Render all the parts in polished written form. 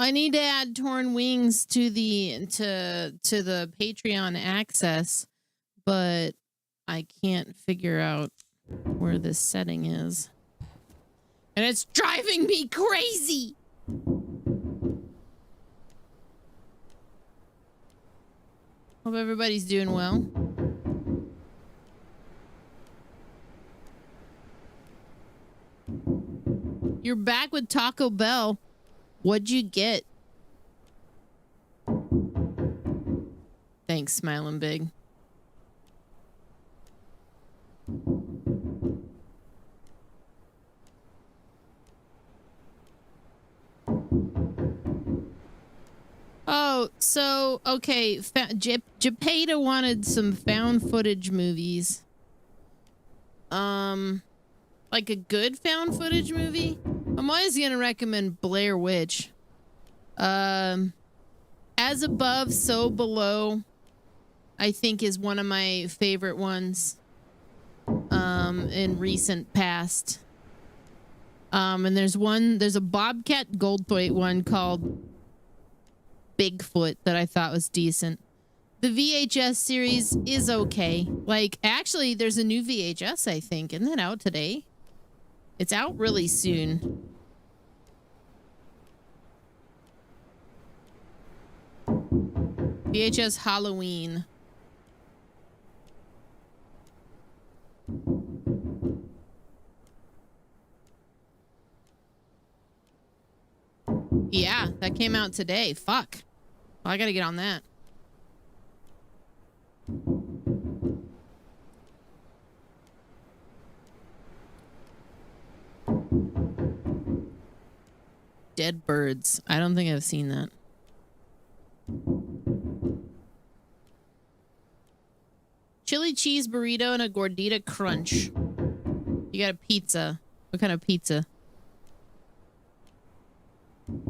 I need to add Torn Wings to the Patreon access, but I can't figure out where this setting is. And it's driving me crazy. Hope everybody's doing well. You're back with Taco Bell. What'd you get? Thanks, smiling big. Oh, so, okay. Japeda wanted some found footage movies. Like a good found footage movie? I'm always gonna recommend Blair Witch. As Above, So Below, I think is one of my favorite ones, in recent past. And there's a Bobcat Goldthwait one called Bigfoot that I thought was decent. The VHS series is okay. Like, actually, there's a new VHS, I think. Isn't that out today? It's out really soon. VHS Halloween. Yeah, that came out today. Fuck. Well, I gotta get on that. Dead Birds. I don't think I've seen that. Chili cheese burrito and a gordita crunch. You got a pizza. What kind of pizza?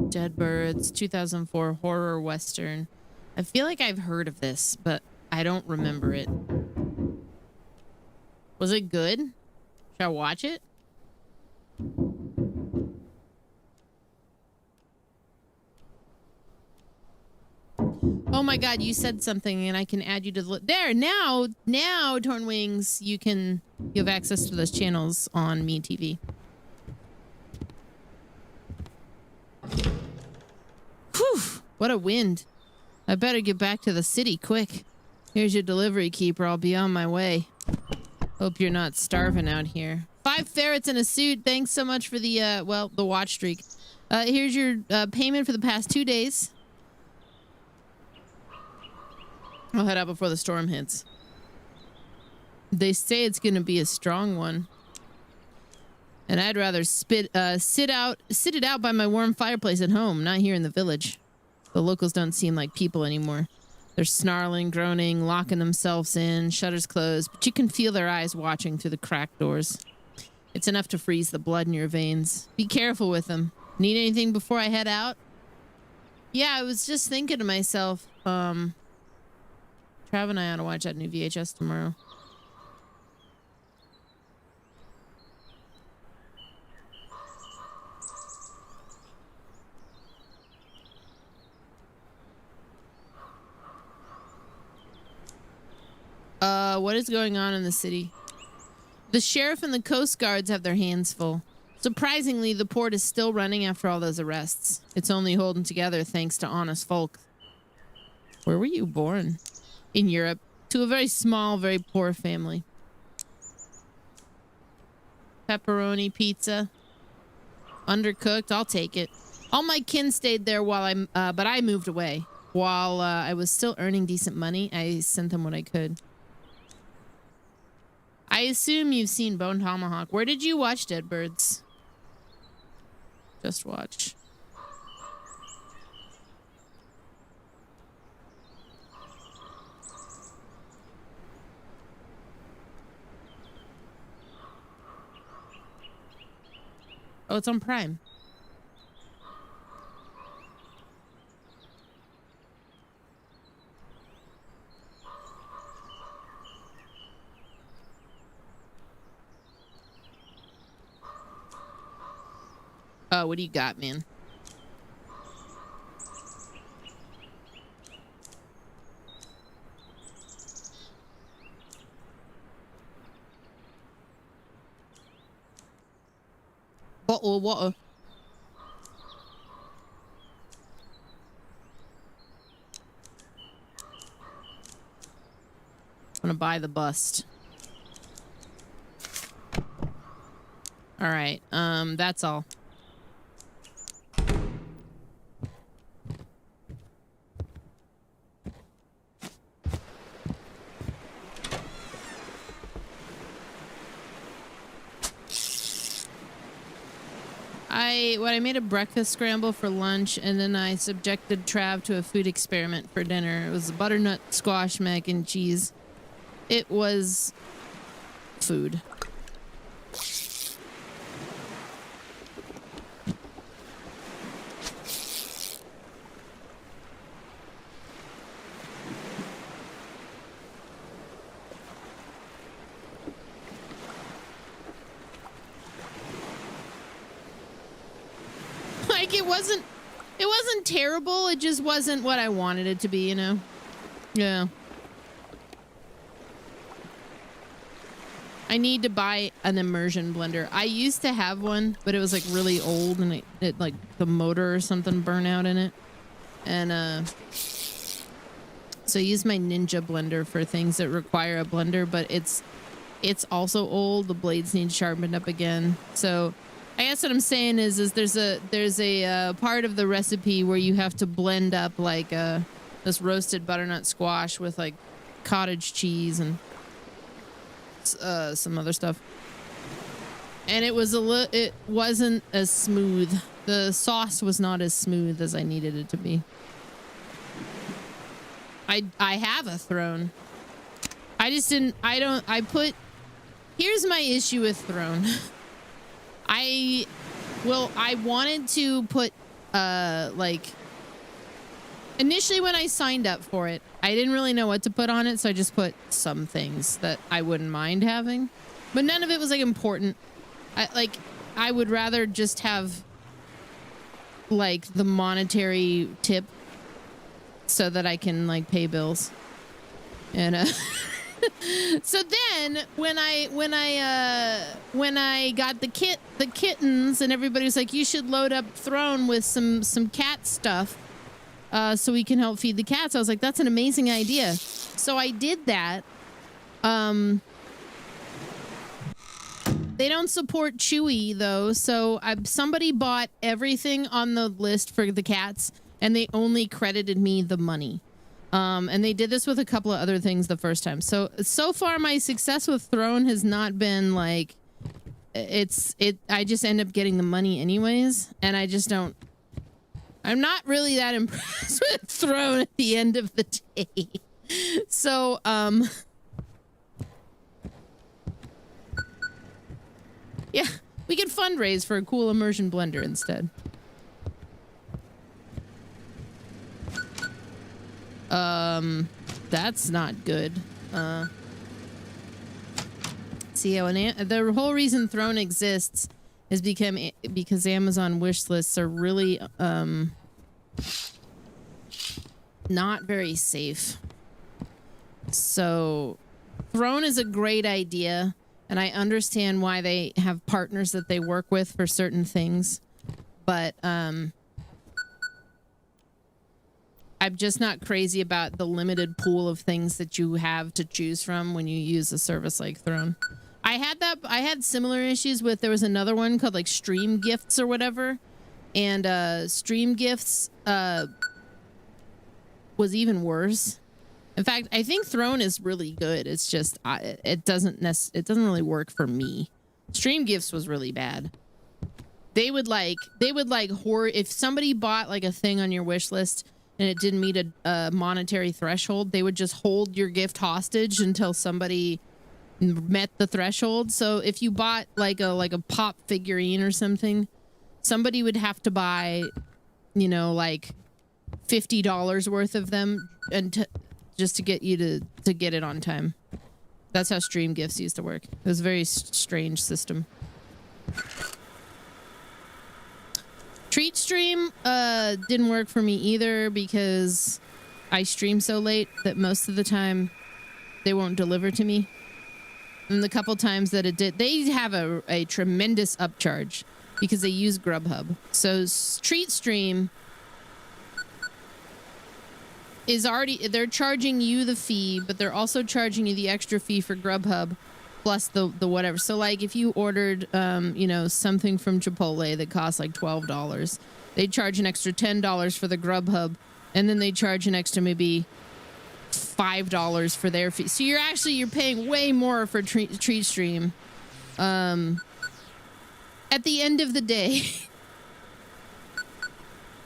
Dead Birds, 2004 horror western. I feel like I've heard of this, but I don't remember it. Was it good? Should I watch it? Oh my god, you said something and I can add you to the there now Torn Wings, you have access to those channels on Me TV. Whew, what a wind. I better get back to the city quick. Here's your delivery keeper. I'll be on my way. Hope you're not starving out here. 5 ferrets in a suit. Thanks so much for the the watch streak. Here's your payment for the past 2 days. I'll head out before the storm hits. They say it's gonna be a strong one. And I'd rather sit it out by my warm fireplace at home, not here in the village. The locals don't seem like people anymore. They're snarling, groaning, locking themselves in, shutters closed, but you can feel their eyes watching through the cracked doors. It's enough to freeze the blood in your veins. Be careful with them. Need anything before I head out? Yeah, I was just thinking to myself, Trav and I ought to watch that new VHS tomorrow. What is going on in the city? The sheriff and the Coast Guards have their hands full. Surprisingly, the port is still running after all those arrests. It's only holding together thanks to honest folk. Where were you born? In Europe, to a very small, very poor family. Pepperoni pizza. Undercooked, I'll take it. All my kin stayed there while but I moved away. While I was still earning decent money, I sent them what I could. I assume you've seen Bone Tomahawk. Where did you watch Dead Birds? Just watch. Oh, it's on Prime. Oh, what do you got, man? Uh-oh, what? I'm gonna buy the bust. All right, that's all. I made a breakfast scramble for lunch, and then I subjected Trav to a food experiment for dinner. It was a butternut squash mac and cheese. It was food. Like, it wasn't terrible. It just wasn't what I wanted it to be, you know? Yeah. I need to buy an immersion blender. I used to have one, but it was like really old, and it like the motor or something burnt out in it. And so I use my Ninja blender for things that require a blender, but it's also old. The blades need sharpened up again. So I guess what I'm saying is there's a part of the recipe where you have to blend up like this roasted butternut squash with like cottage cheese and some other stuff, and it wasn't as smooth. The sauce was not as smooth as I needed it to be. I have a throne. Here's my issue with throne. I wanted to put like, initially when I signed up for it, I didn't really know what to put on it, so I just put some things that I wouldn't mind having, but none of it was like important. I would rather just have like the monetary tip so that I can like pay bills. And so then when I got the kittens, and everybody was like, you should load up Throne with some cat stuff so we can help feed the cats. I was like, that's an amazing idea. So I did that. They don't support Chewy though, so somebody bought everything on the list for the cats, and they only credited me the money. And they did this with a couple of other things the first time. So far my success with Throne has not been like, I just end up getting the money anyways, and I'm not really that impressed with Throne at the end of the day. So, yeah, we could fundraise for a cool immersion blender instead. That's not good. See, the whole reason Throne exists is because Amazon wish lists are really, not very safe. So Throne is a great idea, and I understand why they have partners that they work with for certain things, but, I'm just not crazy about the limited pool of things that you have to choose from when you use a service like Throne. I had similar issues with, there was another one called like Stream Gifts or whatever, and Stream Gifts was even worse. In fact, I think Throne is really good. It's just it doesn't really work for me. Stream Gifts was really bad. They would like if somebody bought like a thing on your wish list and it didn't meet a monetary threshold, they would just hold your gift hostage until somebody met the threshold. So if you bought like a pop figurine or something, somebody would have to buy, you know, like $50 worth of them and just to get you to get it on time. That's how Stream Gifts used to work. It was a very strange system. Treat Stream didn't work for me either because I stream so late that most of the time they won't deliver to me. And the couple times that it did, they have a tremendous upcharge. because they use Grubhub. So TreatStream is already, they're charging you the fee, but they're also charging you the extra fee for Grubhub plus the whatever. So like if you ordered, you know, something from Chipotle that costs like $12, they charge an extra $10 for the Grubhub, and then they charge an extra maybe $5 for their fee. So you're paying way more for TreatStream. At the end of the day,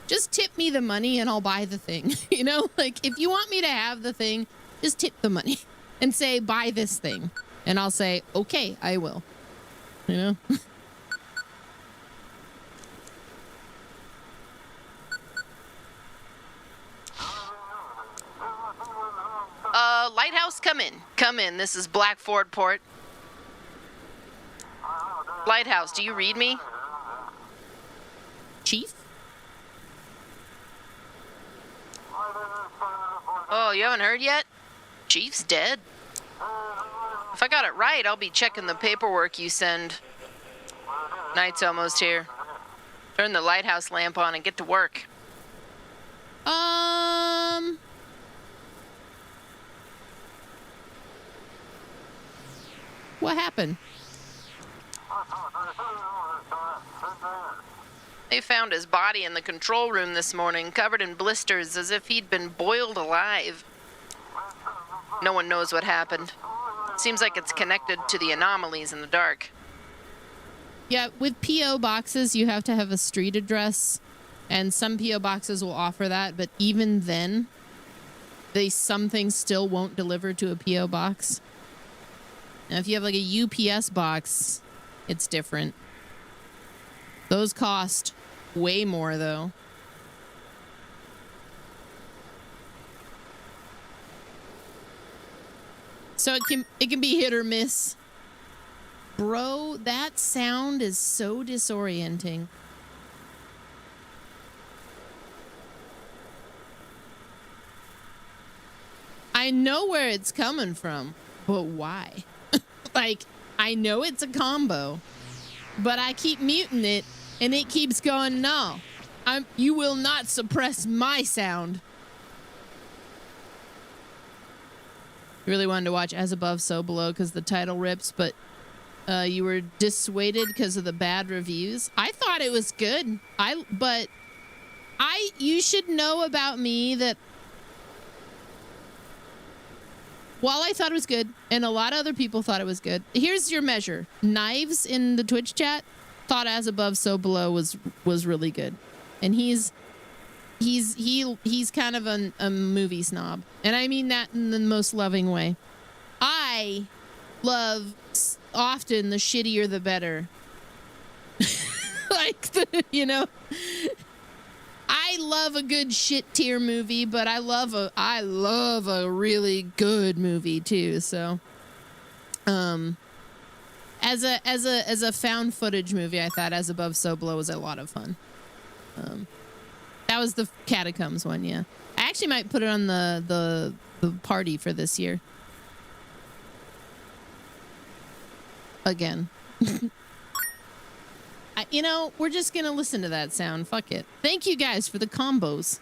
just tip me the money and I'll buy the thing. You know, like if you want me to have the thing, just tip the money and say, buy this thing. And I'll say, okay, I will. You know? Lighthouse, come in. Come in. This is Blackford Port. Lighthouse, do you read me? Chief? Oh, you haven't heard yet? Chief's dead. If I got it right, I'll be checking the paperwork you send. Night's almost here. Turn the lighthouse lamp on and get to work. What happened? They found his body in the control room this morning, covered in blisters as if he'd been boiled alive. No one knows what happened. Seems like it's connected to the anomalies in the dark. Yeah, with P.O. boxes, you have to have a street address, and some P.O. boxes will offer that, but even then, some things still won't deliver to a P.O. box. Now, if you have like a UPS box, it's different. Those cost way more, though. So it can be hit or miss. Bro, that sound is so disorienting. I know where it's coming from, but why? Like, I know it's a combo, but I keep muting it, and it keeps going, no. You will not suppress my sound. Really wanted to watch As Above, So Below because the title rips, but you were dissuaded because of the bad reviews. I thought it was good. You should know about me that while I thought it was good, and a lot of other people thought it was good, here's your measure. Knives in the Twitch chat thought As Above, So Below was really good. And he's kind of a movie snob. And I mean that in the most loving way. I love often the shittier the better. You know, I love a good shit tier movie, but I love a really good movie too. So, as a found footage movie, I thought As Above, So Below was a lot of fun. That was the Catacombs one, yeah. I actually might put it on the party for this year. Again. You know, we're just gonna listen to that sound. Fuck it. Thank you guys for the combos.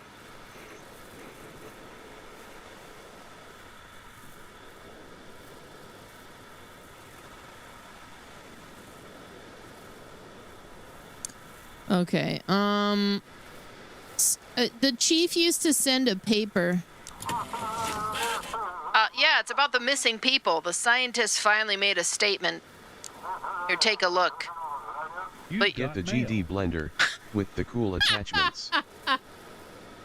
Okay. The chief used to send a paper. Yeah, it's about the missing people. The scientists finally made a statement. Here, take a look. But get the GD blender with the cool attachments.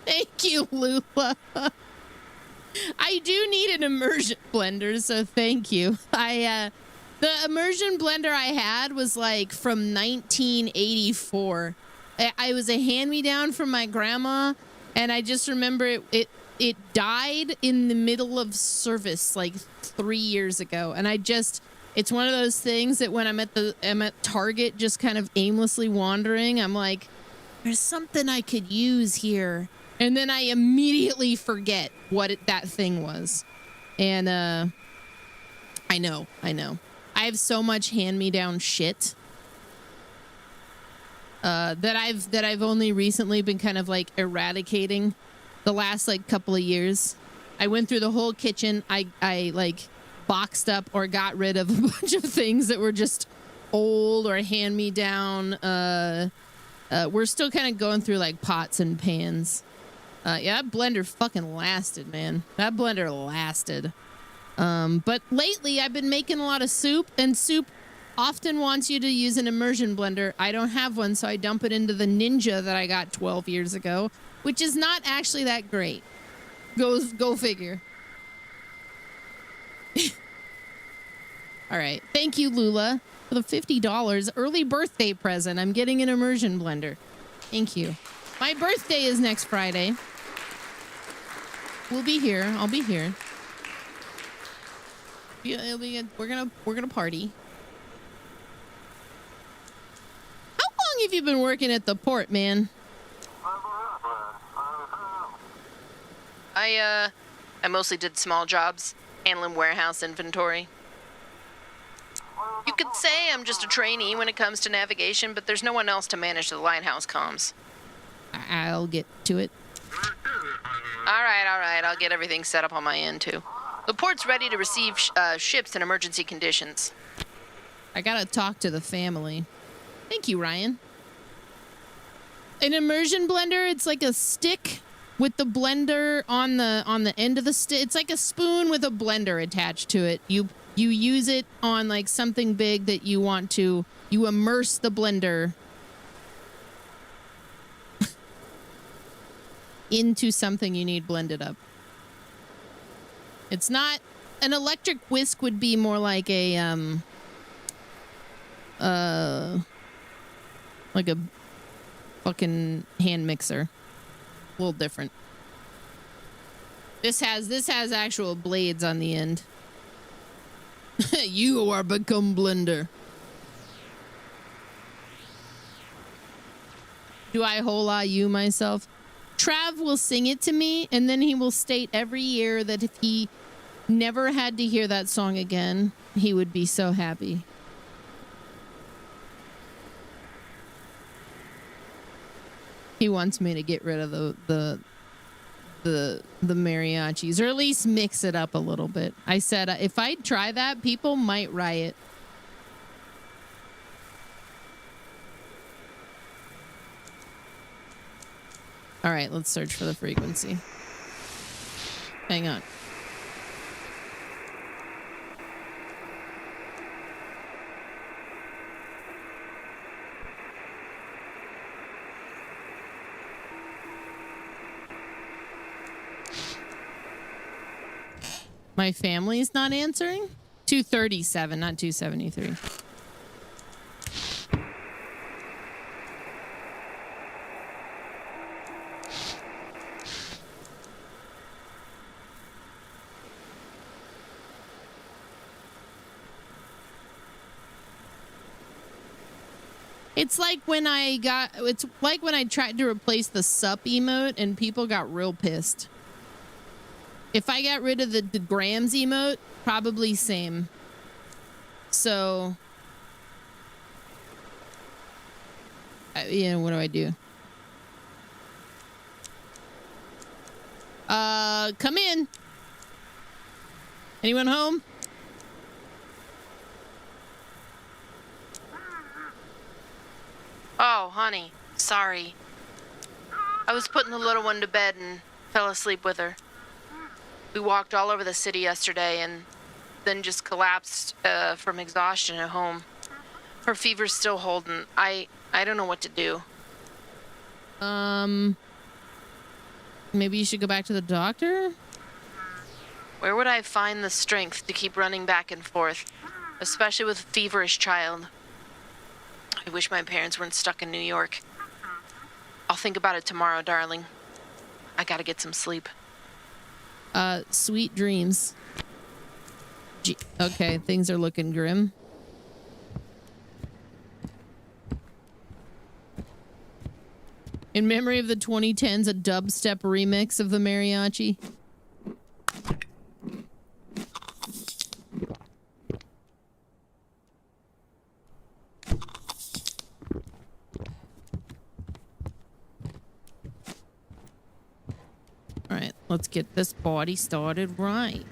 Thank you, Lula. I do need an immersion blender, so thank you. The immersion blender I had was like from 1984. I was a hand-me-down from my grandma, and I just remember it died in the middle of service like 3 years ago, and it's one of those things that when I'm at Target just kind of aimlessly wandering, I'm like, there's something I could use here, and then I immediately forget what that thing was. And I know I have so much hand-me-down shit. that I've only recently been kind of like eradicating the last like couple of years. I went through the whole kitchen. I like boxed up or got rid of a bunch of things that were just old or hand me down. We're still kind of going through like pots and pans. Yeah, that blender fucking lasted, man. That blender lasted. But lately I've been making a lot of soup, and soup often wants you to use an immersion blender. I don't have one, so I dump it into the Ninja that I got 12 years ago, which is not actually that great. Go figure. All right. Thank you, Lula, for the $50 early birthday present. I'm getting an immersion blender. Thank you. My birthday is next Friday. We'll be here. I'll be here. It'll be good. We're gonna party. How long have you been working at the port, man? I mostly did small jobs, handling warehouse inventory. You could say I'm just a trainee when it comes to navigation, but there's no one else to manage the lighthouse comms. I'll get to it. All right. I'll get everything set up on my end, too. The port's ready to receive ships in emergency conditions. I gotta talk to the family. Thank you, Ryan. An immersion blender, it's like a stick with the blender on the end of the stick. It's like a spoon with a blender attached to it. You use it on like something big that you want to. You immerse the blender into something you need blended up. It's not an electric whisk. Would be more like a like a fucking hand mixer. A little different. This has actual blades on the end. You are become blender. Do I hola you myself? Trav will sing it to me, and then he will state every year that if he never had to hear that song again, he would be so happy. He wants me to get rid of the mariachis, or at least mix it up a little bit. I said if I try that, people might riot. All right, let's search for the frequency. Hang on. My family's not answering? 237, not 273. It's like when I tried to replace the sup emote and people got real pissed. If I got rid of the grams emote, probably same. So, what do I do? Come in. Anyone home? Oh, honey, sorry. I was putting the little one to bed and fell asleep with her. We walked all over the city yesterday and then just collapsed from exhaustion at home. Her fever's still holding. I don't know what to do. Maybe you should go back to the doctor? Where would I find the strength to keep running back and forth, especially with a feverish child? I wish my parents weren't stuck in New York. I'll think about it tomorrow, darling. I gotta get some sleep. Sweet dreams. Okay, things are looking grim. In memory of the 2010s, a dubstep remix of the mariachi. Let's get this party started right.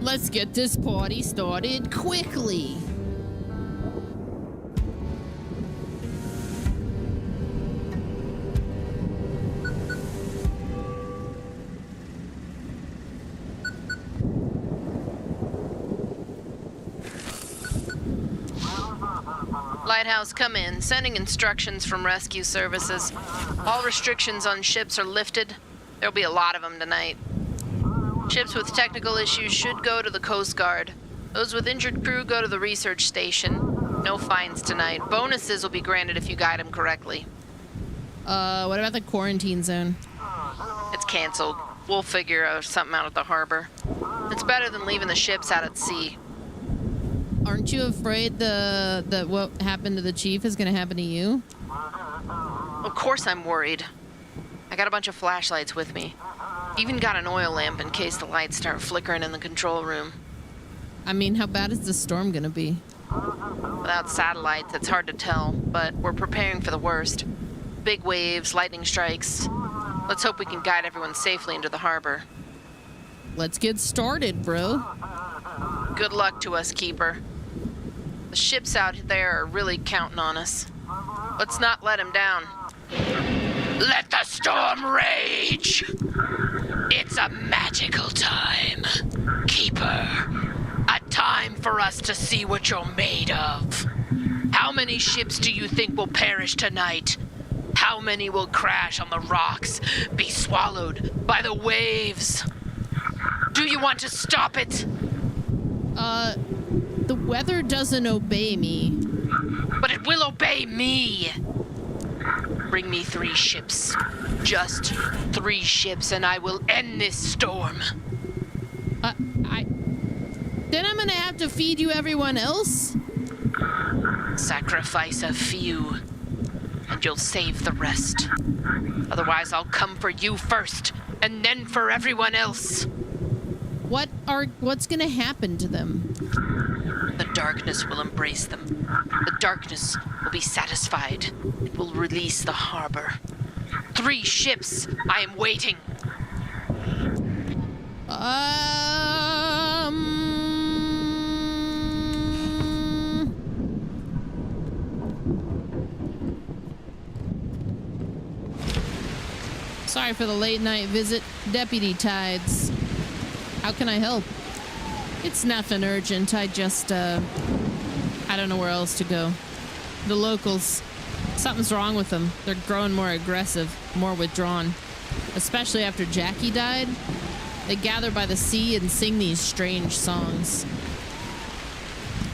Let's get this party started quickly. Lighthouse, come in. Sending instructions from rescue services. All restrictions on ships are lifted. There'll be a lot of them tonight. Ships with technical issues should go to the Coast Guard. Those with injured crew go to the research station. No fines tonight. Bonuses will be granted if you guide them correctly. What about the quarantine zone? It's canceled. We'll figure out something out at the harbor. It's better than leaving the ships out at sea. Aren't you afraid that what happened to the chief is going to happen to you? Of course I'm worried. I got a bunch of flashlights with me. Even got an oil lamp in case the lights start flickering in the control room. I mean, how bad is the storm going to be? Without satellites, it's hard to tell, but we're preparing for the worst. Big waves, lightning strikes. Let's hope we can guide everyone safely into the harbor. Let's get started, bro. Good luck to us, Keeper. The ships out there are really counting on us. Let's not let them down. Let the storm rage! It's a magical time, Keeper. A time for us to see what you're made of. How many ships do you think will perish tonight? How many will crash on the rocks, be swallowed by the waves? Do you want to stop it? The weather doesn't obey me. But it will obey me. Bring me 3 ships. Just 3 ships, and I will end this storm. Then I'm gonna have to feed you everyone else? Sacrifice a few, and you'll save the rest. Otherwise, I'll come for you first, and then for everyone else. What's gonna happen to them? The darkness will embrace them. The darkness will be satisfied. It will release the harbor. 3 ships. I am waiting. Sorry for the late night visit, Deputy Tides. How can I help? It's nothing urgent. I don't know where else to go. The locals, something's wrong with them. They're growing more aggressive, more withdrawn. Especially after Jackie died. They gather by the sea and sing these strange songs.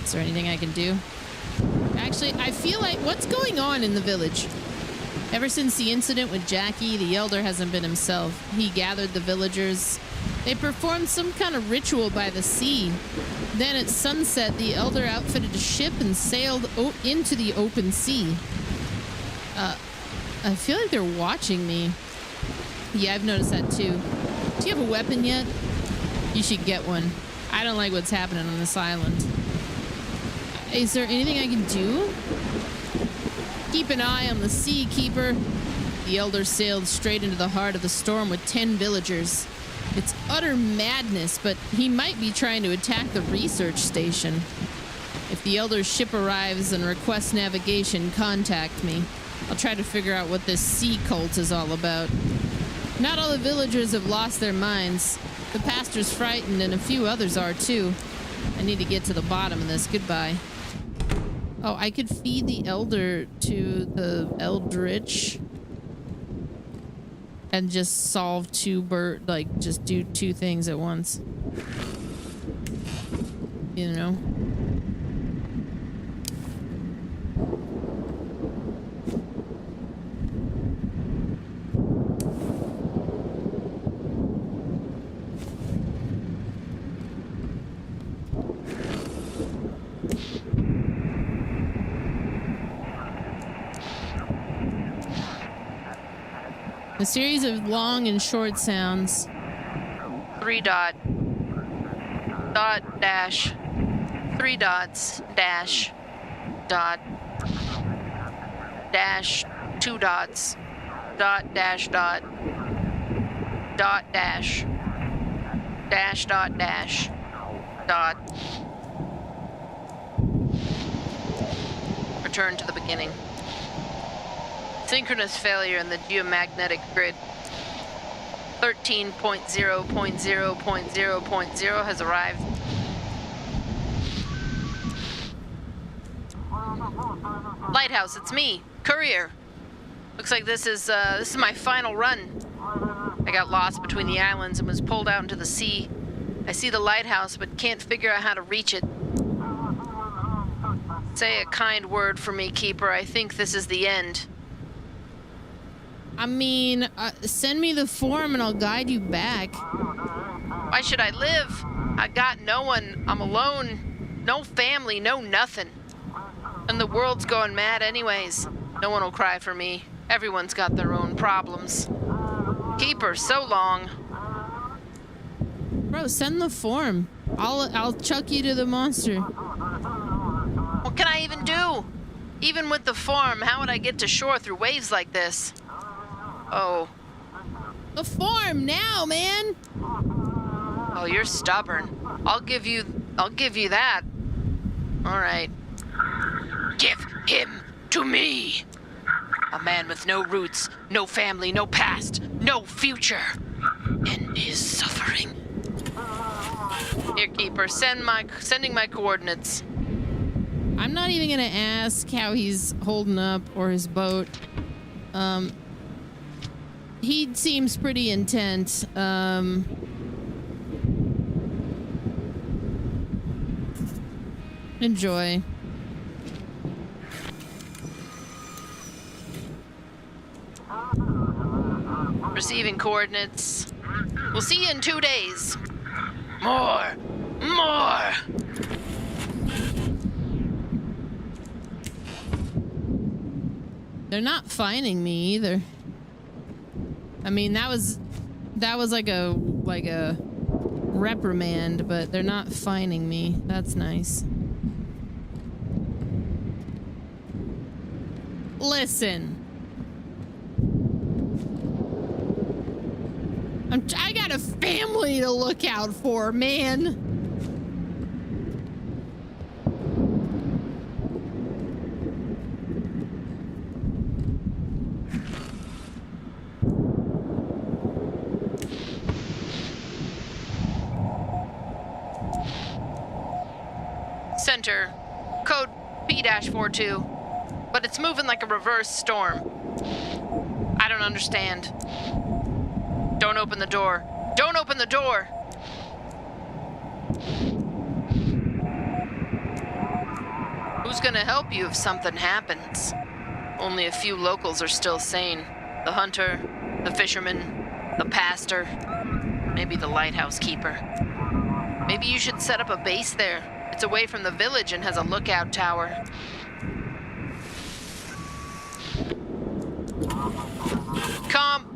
Is there anything I can do? Actually, I feel like, what's going on in the village? Ever since the incident with Jackie, the elder hasn't been himself. He gathered the villagers. They performed some kind of ritual by the sea. Then at sunset, the elder outfitted a ship and sailed into the open sea. I feel like they're watching me. Yeah, I've noticed that too. Do you have a weapon yet? You should get one. I don't like what's happening on this island. Is there anything I can do? Keep an eye on the sea, Keeper. The elder sailed straight into the heart of the storm with 10 villagers. It's utter madness, but he might be trying to attack the research station. If the elder's ship arrives and requests navigation, contact me. I'll try to figure out what this sea cult is all about. Not all the villagers have lost their minds. The pastor's frightened, and a few others are too. I need to get to the bottom of this. Goodbye. Oh, I could feed the elder to the eldritch and just solve just do 2 things at once. You know? A series of long and short sounds. 3 dot dash 3 dots dash dot dash 2 dots dot dash dot dot dash dash dot dash dot. Return to the beginning. Synchronous failure in the geomagnetic grid. 13.0.0.0.0 has arrived. Lighthouse, it's me, Courier. Looks like this is my final run. I got lost between the islands and was pulled out into the sea. I see the lighthouse, but can't figure out how to reach it. Say a kind word for me, Keeper. I think this is the end. I mean, send me the form and I'll guide you back. Why should I live? I got no one. I'm alone. No family, no nothing. And the world's going mad anyways. No one will cry for me. Everyone's got their own problems. Keeper, so long. Bro, send the form. I'll chuck you to the monster. What can I even do? Even with the form, how would I get to shore through waves like this? Oh. The form now, man. Oh, you're stubborn. I'll give you that. All right. Give him to me. A man with no roots, no family, no past, no future. End his suffering. Here, Keeper, sending my coordinates. I'm not even gonna ask how he's holding up or his boat. He seems pretty intent. Enjoy. Receiving coordinates. We'll see you in 2 days. More! More! They're not finding me either. I mean, that was like a reprimand, but they're not finding me. That's nice. Listen. I got a family to look out for, man. Center, code P-42, but it's moving like a reverse storm. I don't understand. Don't open the door. Don't open the door! Who's gonna help you if something happens? Only a few locals are still sane. The hunter, the fisherman, the pastor, maybe the lighthouse keeper. Maybe you should set up a base there. It's away from the village and has a lookout tower. Come.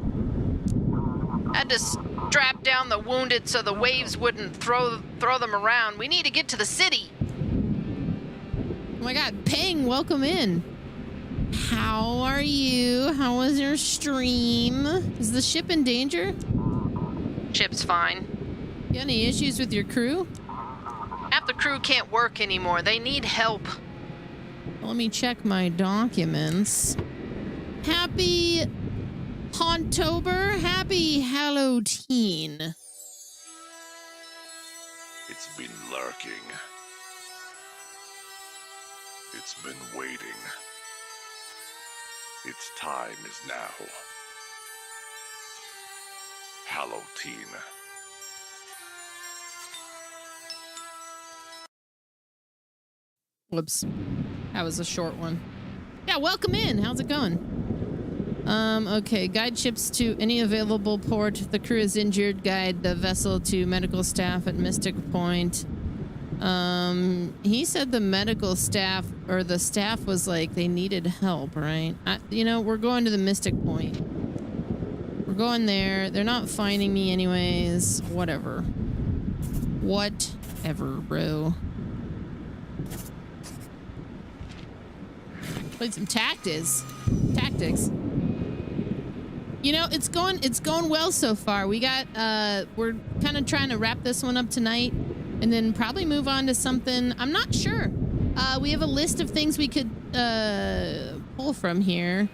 Had to strap down the wounded so the waves wouldn't throw them around. We need to get to the city. Oh my god, Peng, welcome in. How are you? How was your stream? Is the ship in danger? Ship's fine. You got any issues with your crew? Half the crew can't work anymore. They need help. Well, let me check my documents. Happy Hauntober. Happy Halloween. It's been lurking. It's been waiting. Its time is now. Halloween. Whoops. That was a short one. Yeah, welcome in. How's it going? Okay. Guide ships to any available port. The crew is injured. Guide the vessel to medical staff at Mystic Point. He said the medical staff, or the staff was like, they needed help, right? You know, we're going to the Mystic Point. We're going there. They're not finding me anyways. Whatever. Whatever, bro. Played some tactics. You know, it's going well so far. We got we're kind of trying to wrap this one up tonight and then probably move on to something. I'm not sure. We have a list of things we could pull from here.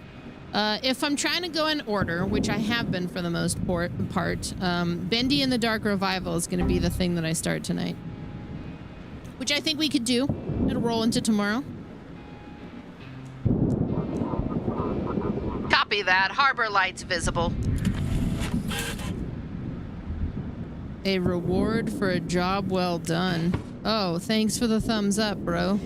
If I'm trying to go in order, which I have been for the most part, Bendy and the Dark Revival is going to be the thing that I start tonight. Which I think we could do. It'll roll into tomorrow. Copy that. Harbor lights visible. A reward for a job well done. Oh, thanks for the thumbs up, bro.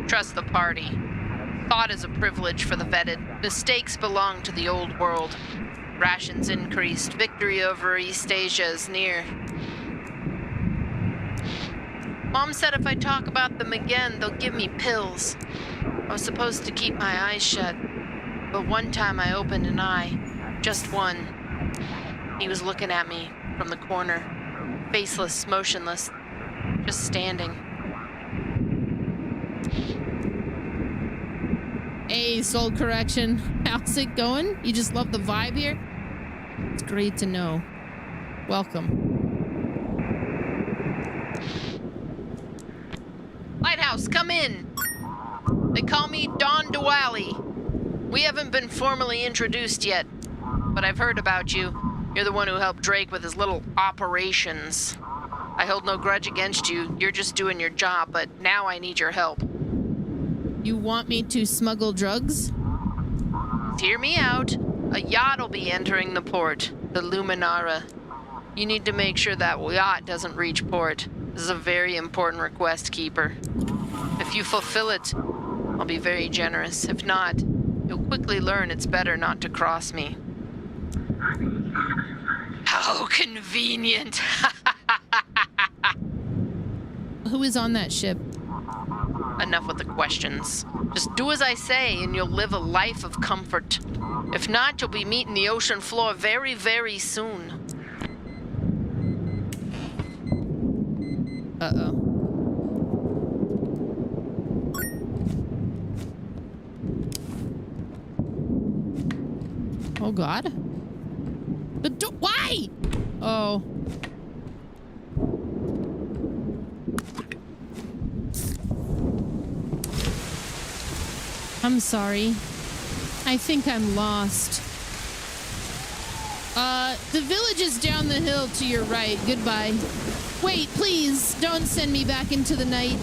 Trust the party. Thought is a privilege for the vetted. Mistakes belong to the old world. Rations increased. Victory over East Asia is near. Mom said if I talk about them again, they'll give me pills. I was supposed to keep my eyes shut, but one time I opened an eye. Just one. He was looking at me from the corner. Faceless, motionless. Just standing. Hey, Soul Correction. How's it going? You just love the vibe here? It's great to know. Welcome. Lighthouse, come in. They call me Don Dwally. We haven't been formally introduced yet, but I've heard about you. You're the one who helped Drake with his little operations. I hold no grudge against you. You're just doing your job, but now I need your help. You want me to smuggle drugs? Hear me out. A yacht will be entering the port, the Luminara. You need to make sure that yacht doesn't reach port. This is a very important request, Keeper. If you fulfill it, I'll be very generous. If not, you'll quickly learn it's better not to cross me. How convenient. Who is on that ship? Enough with the questions. Just do as I say and you'll live a life of comfort. If not, you'll be meeting the ocean floor very, very soon. Uh-oh. Oh, God. Why? Oh. I'm sorry. I think I'm lost. The village is down the hill to your right. Goodbye. Wait, please, don't send me back into the night.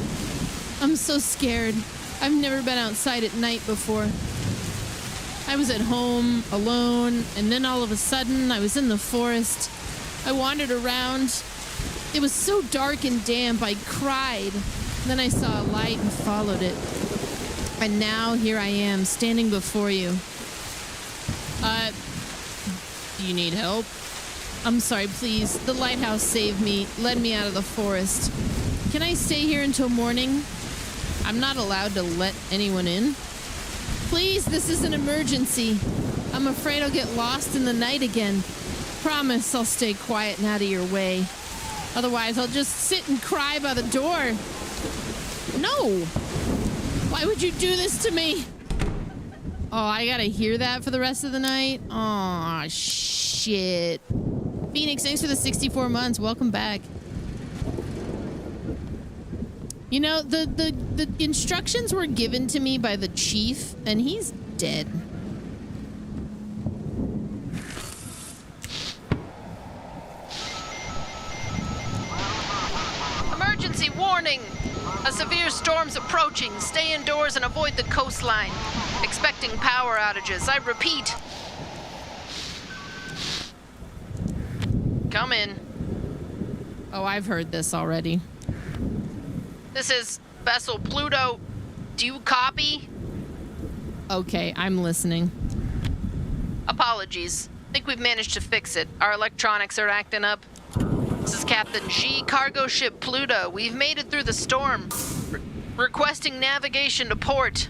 I'm so scared. I've never been outside at night before. I was at home, alone, and then all of a sudden, I was in the forest. I wandered around. It was so dark and damp, I cried. Then I saw a light and followed it. And now, here I am, standing before you. Do you need help? I'm sorry, please. The lighthouse saved me, led me out of the forest. Can I stay here until morning? I'm not allowed to let anyone in. Please, this is an emergency. I'm afraid I'll get lost in the night again. Promise I'll stay quiet and out of your way. Otherwise, I'll just sit and cry by the door. No! Why would you do this to me? Oh, I gotta hear that for the rest of the night? Aw, shit. Phoenix, thanks for the 64 months. Welcome back. You know, the instructions were given to me by the chief, and he's dead. Emergency warning! A severe storm's approaching. Stay indoors and avoid the coastline. Expecting power outages. I repeat. Come in. Oh, I've heard this already. This is Vessel Pluto. Do you copy? Okay, I'm listening. Apologies. Think we've managed to fix it. Our electronics are acting up. This is Captain G, cargo ship Pluto. We've made it through the storm. Requesting navigation to port.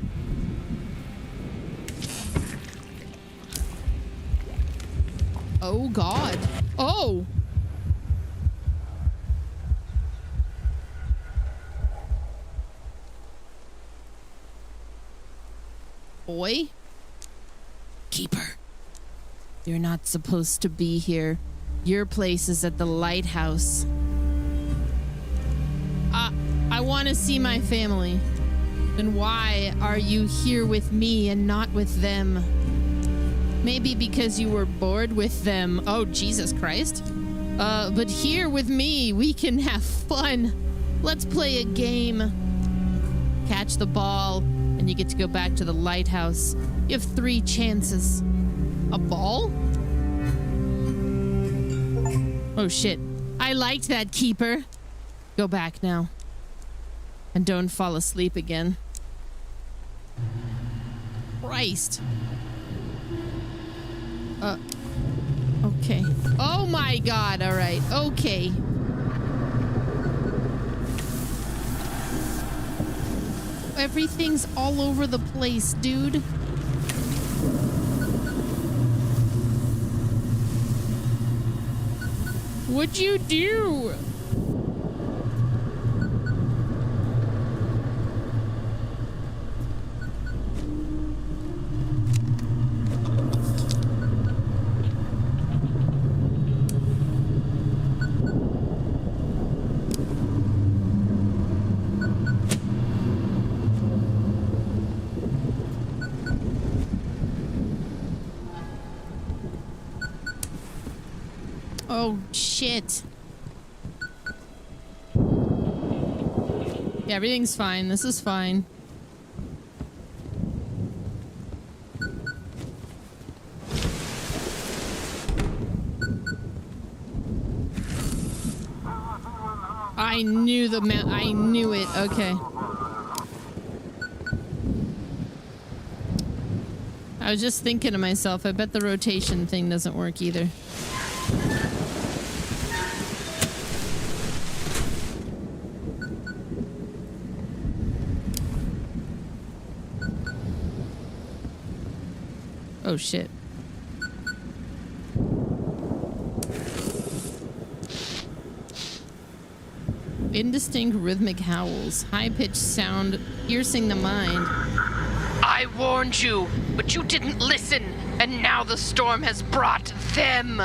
Oh, God. Oh! boy? Keeper. You're not supposed to be here. Your place is at the lighthouse. I want to see my family. Then why are you here with me and not with them? Maybe because you were bored with them. Oh, Jesus Christ. But here with me, we can have fun. Let's play a game. Catch the ball, and you get to go back to the lighthouse. You have 3 chances. A ball? Oh, shit. I liked that, Keeper. Go back now. And don't fall asleep again. Christ. Okay. Oh my God. All right. Okay. Everything's all over the place, dude. What'd you do? Oh, shit. Yeah, everything's fine. This is fine. I knew I knew it. Okay. I was just thinking to myself, I bet the rotation thing doesn't work either. Oh, shit. Indistinct rhythmic howls, high-pitched sound piercing the mind. I warned you, but you didn't listen, and now the storm has brought them.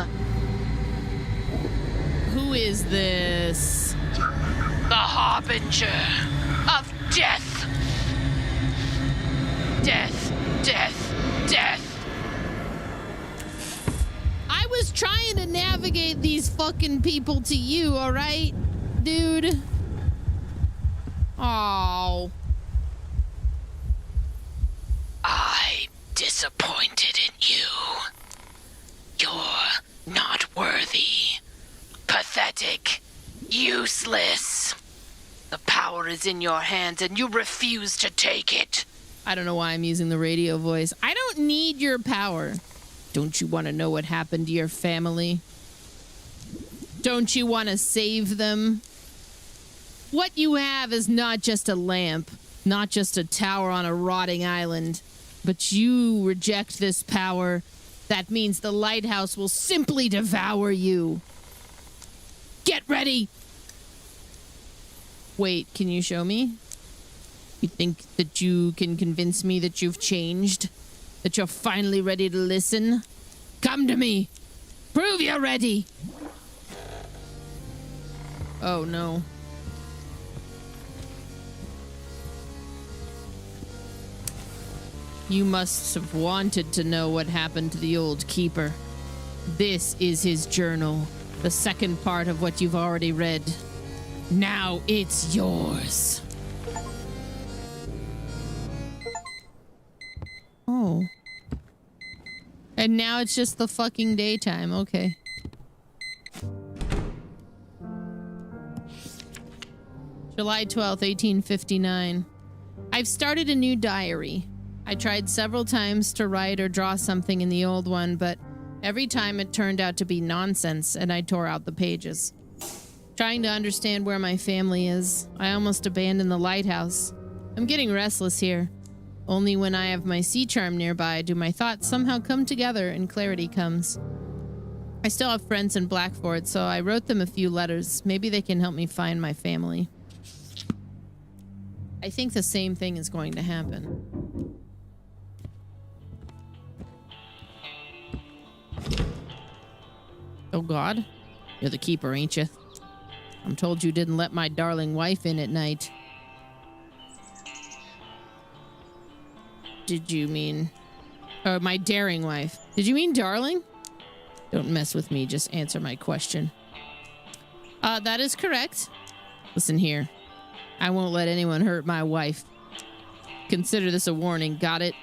Who is this? The harbinger of death. Death, death, death. I was trying to navigate these fucking people to you, all right, dude? Oh. I'm disappointed in you. You're not worthy. Pathetic. Useless. The power is in your hands and you refuse to take it. I don't know why I'm using the radio voice. I don't need your power. Don't you want to know what happened to your family? Don't you want to save them? What you have is not just a lamp, not just a tower on a rotting island, but you reject this power. That means the lighthouse will simply devour you. Get ready! Wait, can you show me? You think that you can convince me that you've changed? That you're finally ready to listen? Come to me! Prove you're ready! Oh, no. You must have wanted to know what happened to the old keeper. This is his journal, the second part of what you've already read. Now it's yours. Oh. And now it's just the fucking daytime. Okay. July 12th, 1859. I've started a new diary. I tried several times to write or draw something in the old one, but every time it turned out to be nonsense and I tore out the pages. Trying to understand where my family is. I almost abandoned the lighthouse. I'm getting restless here. Only when I have my sea charm nearby do my thoughts somehow come together and clarity comes. I still have friends in Blackford, so I wrote them a few letters. Maybe they can help me find my family. I think the same thing is going to happen. Oh, God. You're the keeper, ain't you? I'm told you didn't let my darling wife in at night. Did you mean... my daring wife. Did you mean darling? Don't mess with me. Just answer my question. That is correct. Listen here. I won't let anyone hurt my wife. Consider this a warning. Got it?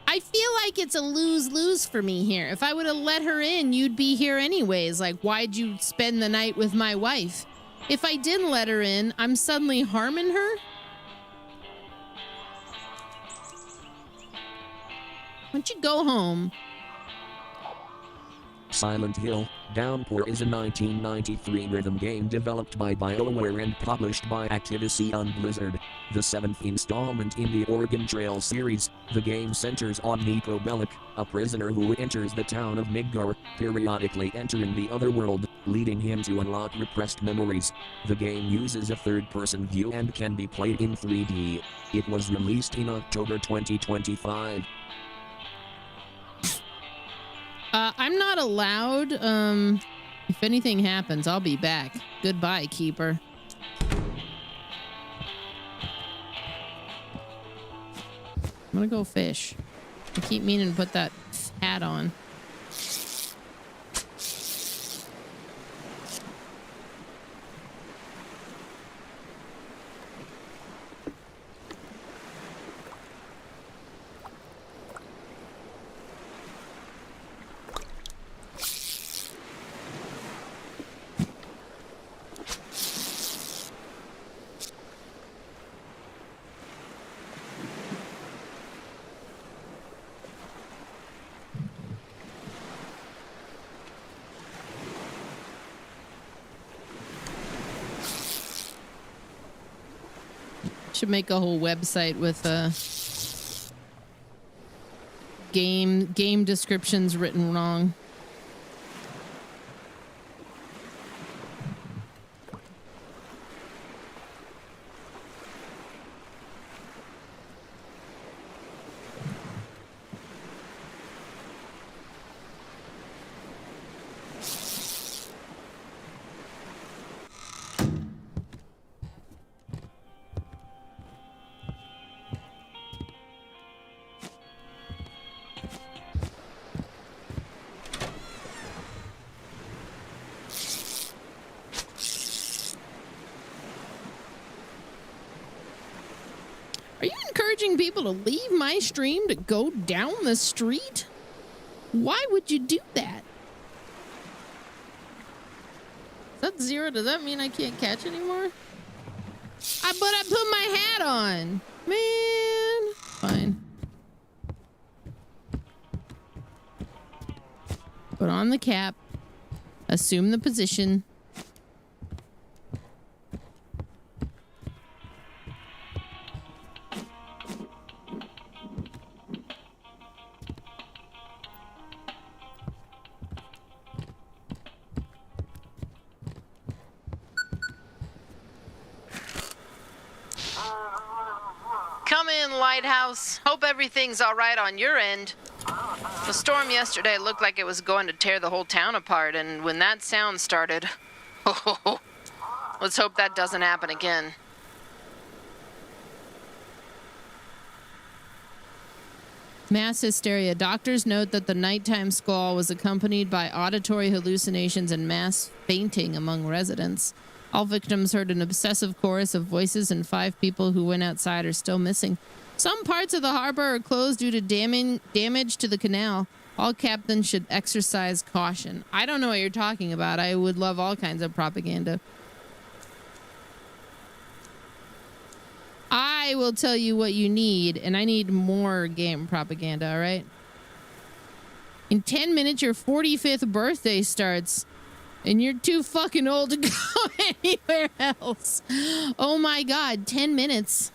I feel like it's a lose-lose for me here. If I would have let her in, you'd be here anyways. Like, why'd you spend the night with my wife? If I didn't let her in, I'm suddenly harming her? Why don't you go home? Silent Hill Downpour is a 1993 rhythm game developed by BioWare and published by Activision Blizzard. The 7th installment in the Oregon Trail series, the game centers on Nico Bellic, a prisoner who enters the town of Midgar, periodically entering the other world, leading him to unlock repressed memories. The game uses a third-person view and can be played in 3D. It was released in October 2025. I'm not allowed. If anything happens, I'll be back. Goodbye, keeper. I'm gonna go fish. I keep meaning to put that hat on. Should make a whole website with game descriptions written wrong. Are you encouraging people to leave my stream to go down the street? Why would you do that? Is that 0? Does that mean I can't catch anymore? But I put my hat on. Man. Fine. Put on the cap. Assume the position. Come in, Lighthouse. Hope everything's all right on your end. The storm yesterday looked like it was going to tear the whole town apart, and when that sound started, let's hope that doesn't happen again. Mass hysteria. Doctors note that the nighttime squall was accompanied by auditory hallucinations and mass fainting among residents. All victims heard an obsessive chorus of voices, and 5 people who went outside are still missing. Some parts of the harbor are closed due to damage to the canal. All captains should exercise caution. I don't know what you're talking about. I would love all kinds of propaganda. I will tell you what you need, and I need more game propaganda, all right? In 10 minutes, your 45th birthday starts. And you're too fucking old to go anywhere else. Oh my God, 10 minutes.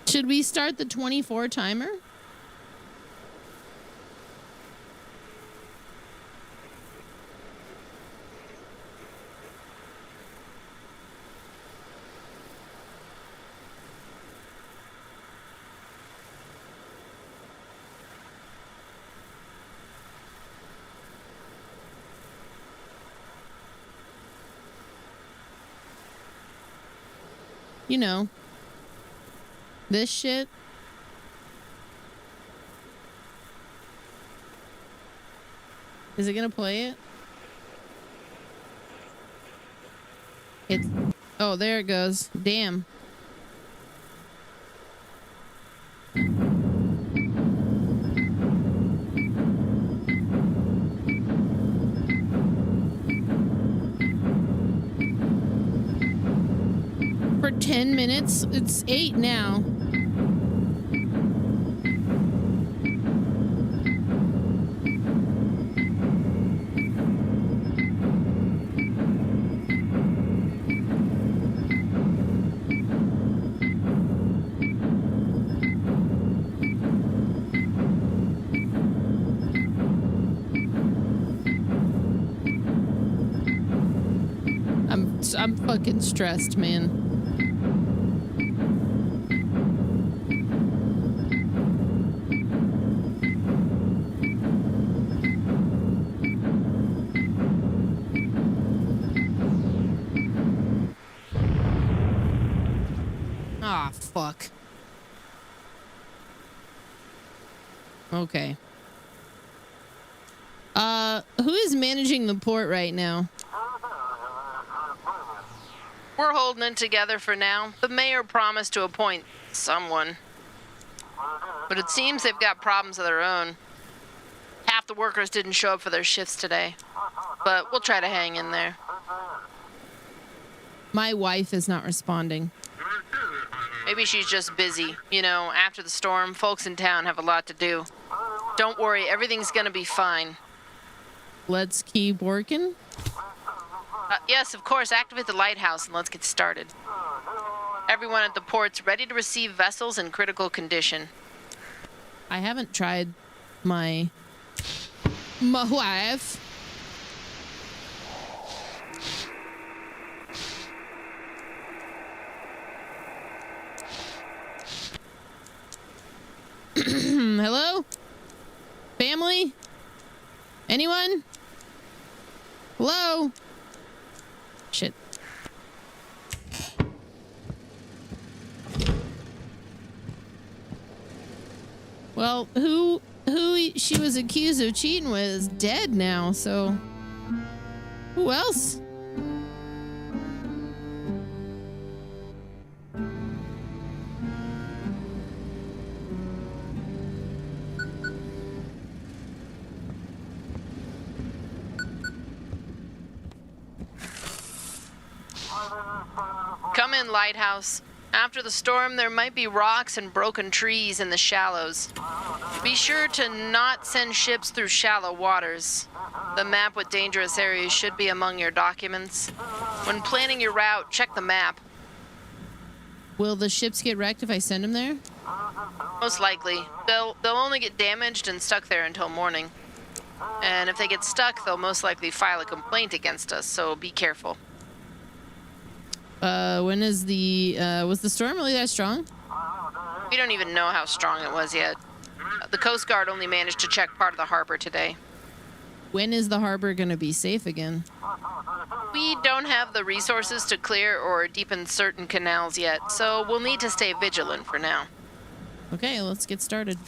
Should we start the 24 timer? you know, this shit. Is it gonna play it? It's... Oh, there it goes. Damn. For 10 minutes? It's 8 now. I'm fucking stressed, man. Ah, fuck. Okay. Who is managing the port right now? We're holding it together for now. The mayor promised to appoint someone. But it seems they've got problems of their own. Half the workers didn't show up for their shifts today. But we'll try to hang in there. My wife is not responding. Maybe she's just busy. You know, after the storm, folks in town have a lot to do. Don't worry, everything's gonna be fine. Let's keep working. Yes, of course, activate the lighthouse and let's get started. Everyone at the port's ready to receive vessels in critical condition. I haven't tried my wife. Hello? Family? Anyone? Hello? Shit. Well, who she was accused of cheating with is dead now, so who else? Come in, lighthouse. After the storm, there might be rocks and broken trees in the shallows. Be sure to not send ships through shallow waters. The map with dangerous areas should be among your documents. When planning your route, check the map. Will the ships get wrecked if I send them there? Most likely. They'll only get damaged and stuck there until morning. And if they get stuck, they'll most likely file a complaint against us, so be careful. When is was the storm really that strong? We don't even know how strong it was yet. The Coast Guard only managed to check part of the harbor today. When is the harbor gonna be safe again? We don't have the resources to clear or deepen certain canals yet, so we'll need to stay vigilant for now. Okay, let's get started.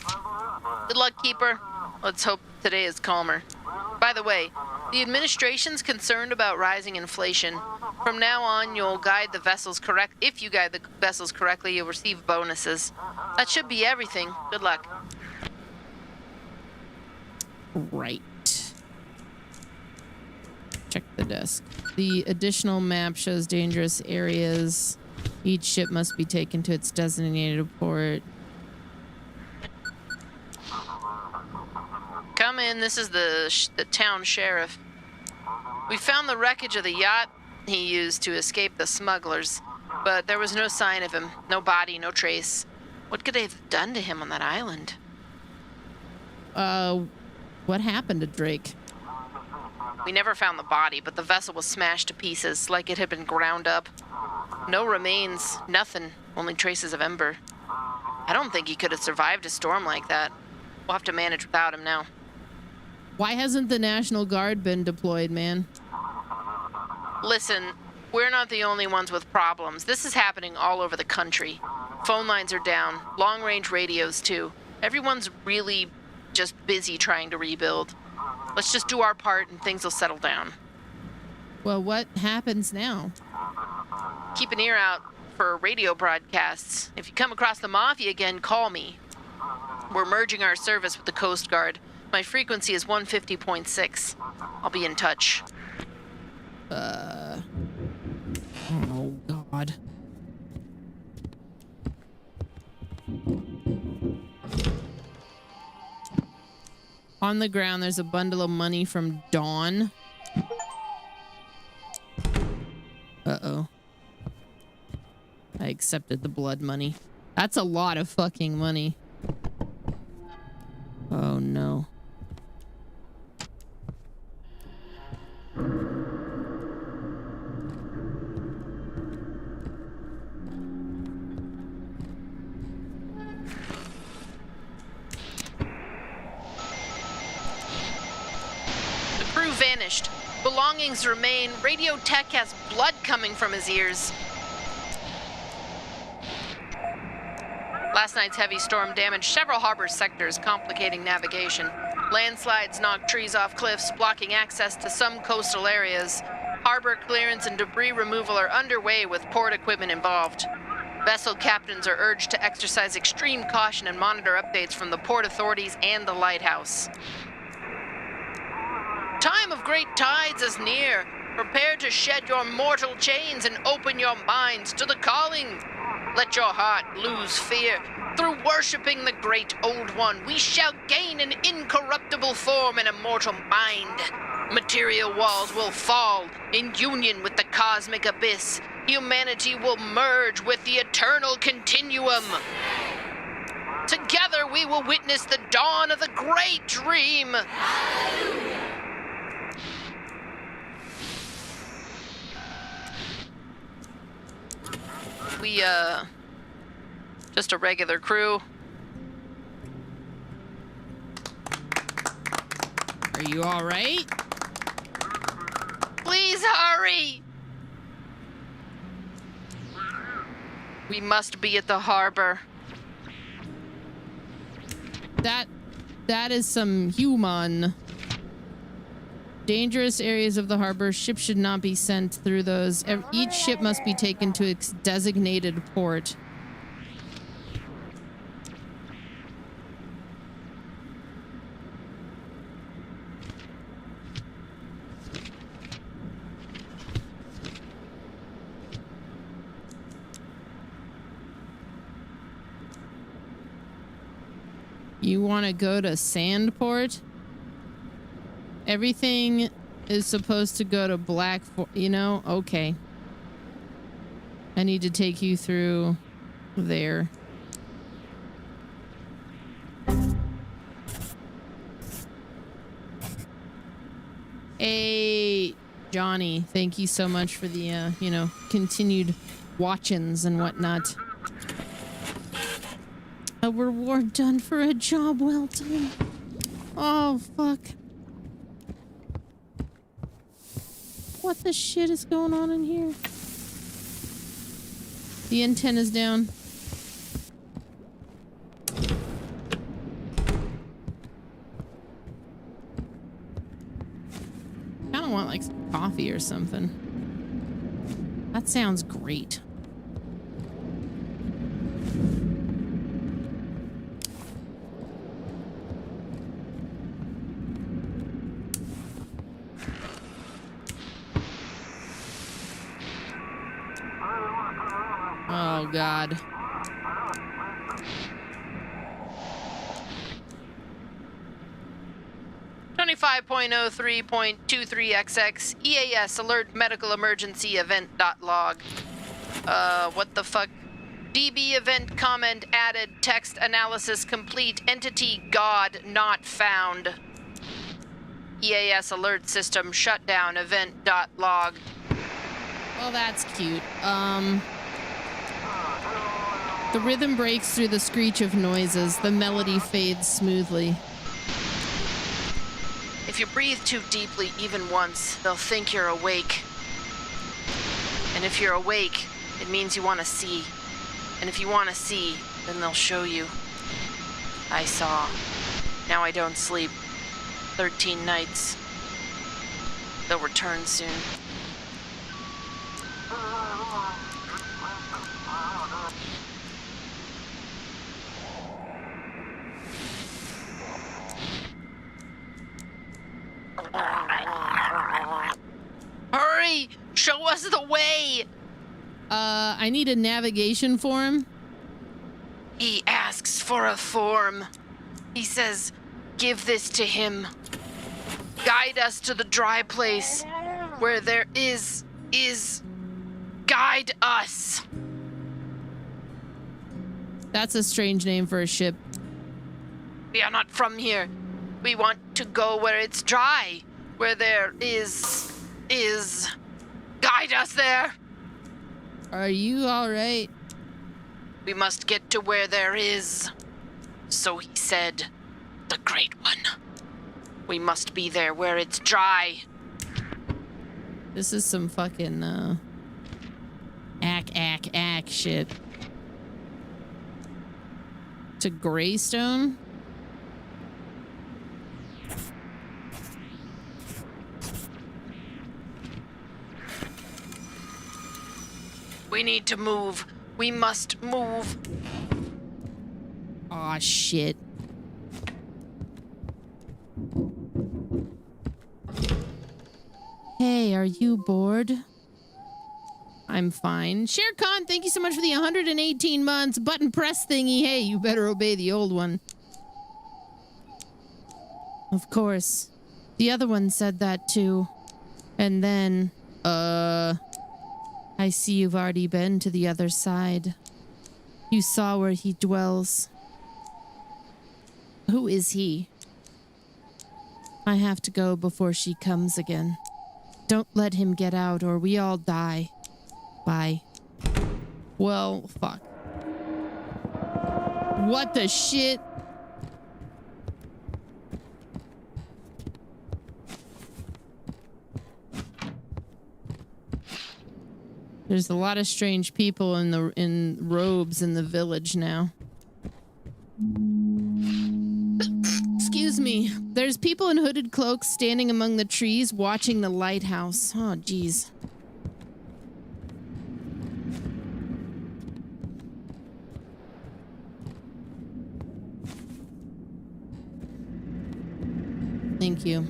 Good luck, Keeper. Let's hope today is calmer. By the way, the administration's concerned about rising inflation. From now on, you'll guide the vessels correct. If you guide the vessels correctly, you'll receive bonuses. That should be everything. Good luck. Right. Check the desk. The additional map shows dangerous areas. Each ship must be taken to its designated port. Come in, this is the town sheriff. We found the wreckage of the yacht he used to escape the smugglers, but there was no sign of him. No body, no trace. What could they have done to him on that island? What happened to Drake? We never found the body, but the vessel was smashed to pieces, like it had been ground up. No remains, nothing, only traces of ember. I don't think he could have survived a storm like that. We'll have to manage without him now. Why hasn't the National Guard been deployed, man? Listen, We're not the only ones with problems. This is happening all over the country. Phone lines are down, long-range radios too. Everyone's really just busy trying to rebuild. Let's just do our part and things will settle down. Well, what happens now? Keep an ear out for radio broadcasts. If you come across the Mafia again, call me. We're merging our service with the Coast Guard. My frequency is 150.6. I'll be in touch. Oh, God. On the ground, there's a bundle of money from Dawn. Uh-oh. I accepted the blood money. That's a lot of fucking money. Oh, no. Vanished. Belongings remain. Radio Tech has blood coming from his ears. Last night's heavy storm damaged several harbor sectors, complicating navigation. Landslides knocked trees off cliffs, blocking access to some coastal areas. Harbor clearance and debris removal are underway with port equipment involved. Vessel captains are urged to exercise extreme caution and monitor updates from the port authorities and the lighthouse. Time of great tides is near. Prepare to shed your mortal chains and open your minds to the calling. Let your heart lose fear. Through worshipping the great old one, we shall gain an incorruptible form and immortal mind. Material walls will fall in union with the cosmic abyss. Humanity will merge with the eternal continuum. Together we will witness the dawn of the great dream. We, just a regular crew. Are you all right? Please hurry! We must be at the harbor. That is some human. Dangerous areas of the harbor. Ships should not be sent through those. Each ship must be taken to its designated port. You want to go to Sandport? Everything is supposed to go to you know? Okay. I need to take you through there. Hey, Johnny, thank you so much for the, you know, continued watchings and whatnot. A reward done for a job well done. Oh, fuck. What the shit is going on in here? The antenna's down. Kinda want like some coffee or something. That sounds great. Oh, God. (25.03.23XX) EAS alert medical emergency event.log. What the fuck? DB event comment added. Text analysis complete. Entity God not found. EAS alert system shutdown event.log. Well, that's cute. The rhythm breaks through the screech of noises. The melody fades smoothly. If you breathe too deeply even once, they'll think you're awake. And if you're awake, it means you want to see. And if you want to see, then they'll show you. I saw. Now I don't sleep. 13 nights. They'll return soon. Hurry! Show us the way! I need a navigation for him. He asks for a form. He says, give this to him. Guide us to the dry place where there is. Guide us. That's a strange name for a ship. We are not from here. We want to go where it's dry, where there is. Guide us there. Are you all right? We must get to where there is. So he said, the Great One. We must be there where it's dry. This is some fucking, ack shit. To Greystone? We need to move. We must move. Aw, shit. Hey, are you bored? I'm fine. Shere Khan, thank you so much for the 118 months. Button press thingy. Hey, you better obey the old one. Of course. The other one said that too. And then, I see you've already been to the other side. You saw where he dwells. Who is he? I have to go before she comes again. Don't let him get out or we all die. Bye. Well, fuck. What the shit? There's a lot of strange people in robes in the village now. Excuse me. There's people in hooded cloaks standing among the trees watching the lighthouse. Oh, jeez. Thank you.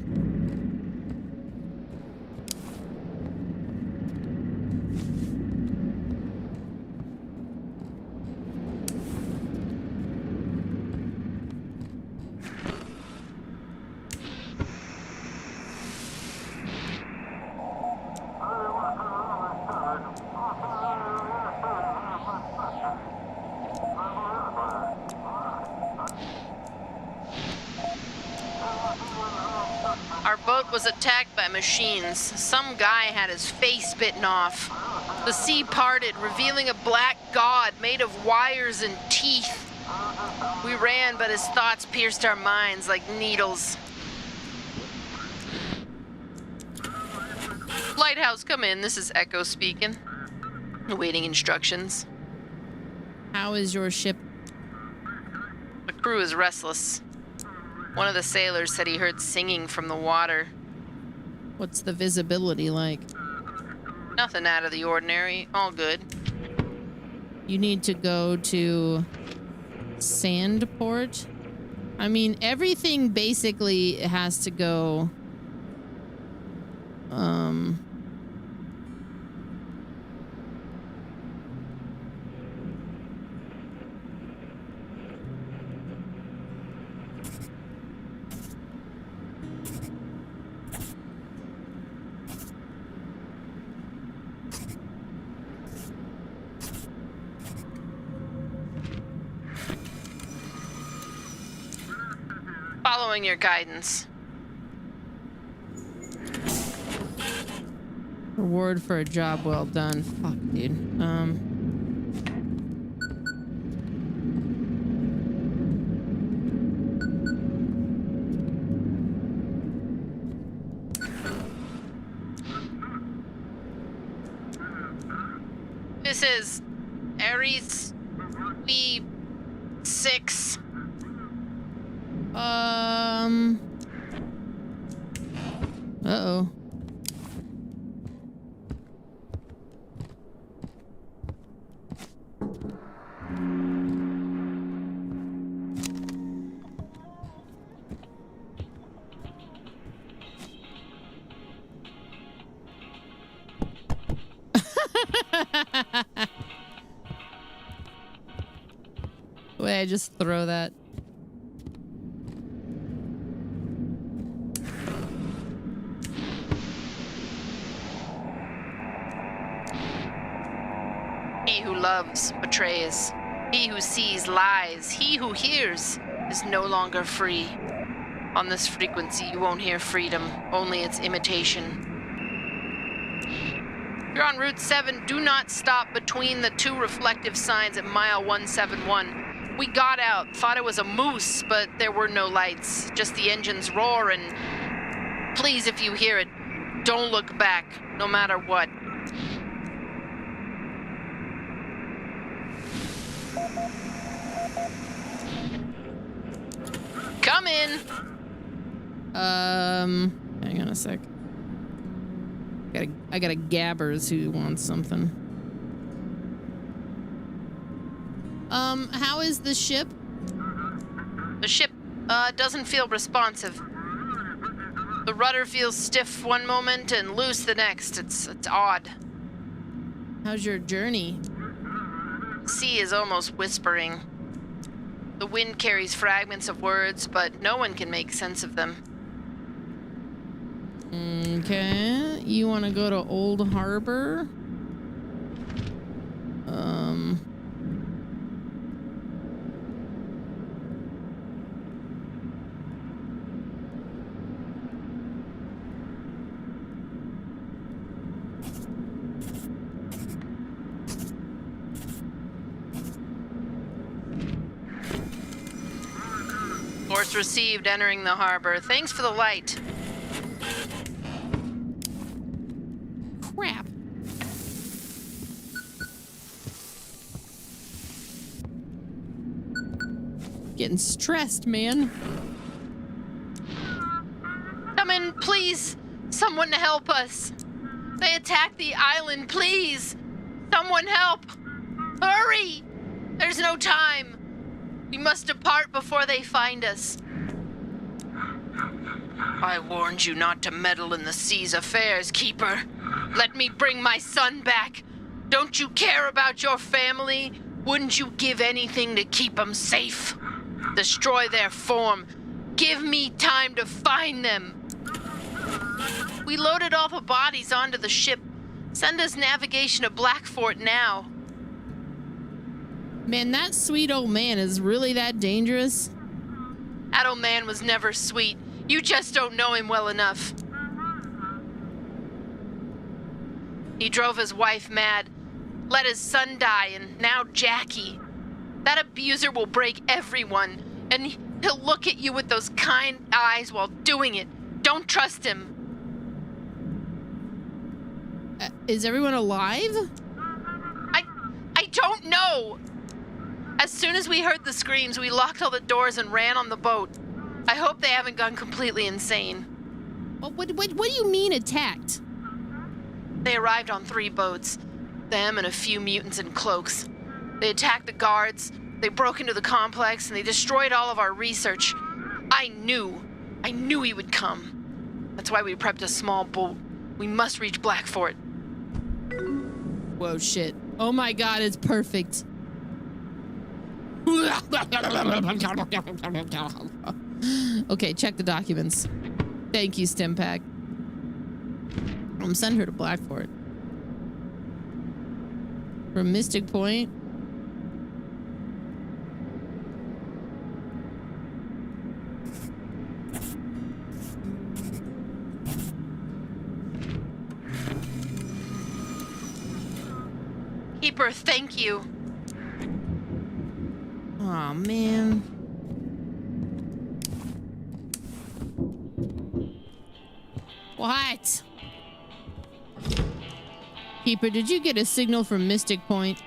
Was attacked by machines. Some guy had his face bitten off. The sea parted, revealing a black god made of wires and teeth. We ran, but his thoughts pierced our minds like needles. Lighthouse, come in. This is Echo speaking. Awaiting instructions. How is your ship? The crew is restless. One of the sailors said he heard singing from the water. What's the visibility like? Nothing out of the ordinary. All good. You need to go to Sandport. I mean, everything basically has to go. Following your guidance. Reward for a job well done. Fuck, dude. This is Aries V6. Uh-oh. Wait, I just throw that. He who loves betrays. He who sees lies. He who hears is no longer free. On this frequency, you won't hear freedom, only its imitation. If you're on Route 7, do not stop between the two reflective signs at mile 171. We got out, thought it was a moose, but there were no lights, just the engine's roar, and please, if you hear it, don't look back, no matter what. Come in. Hang on a sec. I got a gabbers who wants something. How is the ship? The ship, doesn't feel responsive. The rudder feels stiff one moment and loose the next. It's odd. How's your journey? The sea is almost whispering. The wind carries fragments of words, but no one can make sense of them. Okay, you want to go to Old Harbor? Course received entering the harbor. Thanks for the light. Crap. Getting stressed, man. Come in, please. Someone help us. They attacked the island, please. Someone help. Hurry. There's no time. We must depart before they find us. I warned you not to meddle in the sea's affairs, Keeper. Let me bring my son back. Don't you care about your family? Wouldn't you give anything to keep them safe? Destroy their form. Give me time to find them. We loaded all the bodies onto the ship. Send us navigation to Blackfort now. Man, that sweet old man is really that dangerous? That old man was never sweet. You just don't know him well enough. He drove his wife mad, let his son die, and now Jackie. That abuser will break everyone, and he'll look at you with those kind eyes while doing it. Don't trust him. Is everyone alive? I don't know. As soon as we heard the screams, we locked all the doors and ran on the boat. I hope they haven't gone completely insane. What do you mean attacked? They arrived on 3 boats. Them and a few mutants in cloaks. They attacked the guards, they broke into the complex, and they destroyed all of our research. I knew he would come. That's why we prepped a small boat. We must reach Blackfort. Whoa, shit. Oh my god, it's perfect. Okay, check the documents. Thank you, Stimpack. Send her to Blackfort. From Mystic Point. Keeper, thank you. Aw, man. What? Keeper, did you get a signal from Mystic Point?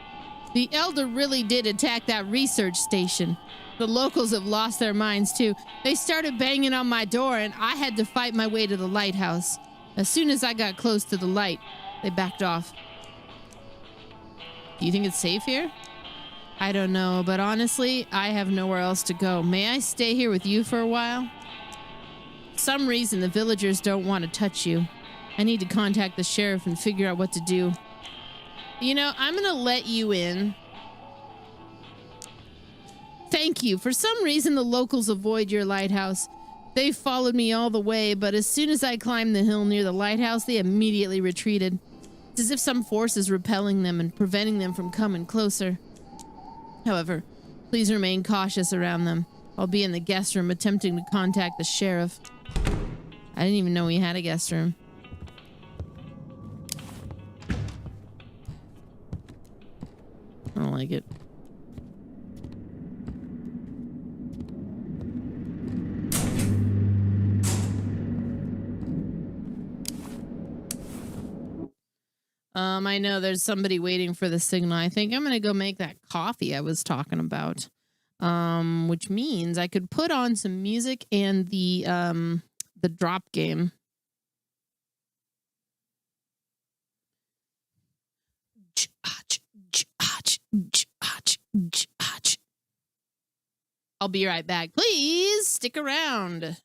The Elder really did attack that research station. The locals have lost their minds too. They started banging on my door and I had to fight my way to the lighthouse. As soon as I got close to the light, they backed off. Do you think it's safe here? I don't know, but honestly, I have nowhere else to go. May I stay here with you for a while? For some reason, the villagers don't want to touch you. I need to contact the sheriff and figure out what to do. You know, I'm going to let you in. Thank you. For some reason, the locals avoid your lighthouse. They followed me all the way, but as soon as I climbed the hill near the lighthouse, they immediately retreated. It's as if some force is repelling them and preventing them from coming closer. However, please remain cautious around them. I'll be in the guest room attempting to contact the sheriff. I didn't even know we had a guest room. I don't like it. I know there's somebody waiting for the signal. I think I'm going to go make that coffee I was talking about. Which means I could put on some music and the drop game. I'll be right back. Please stick around.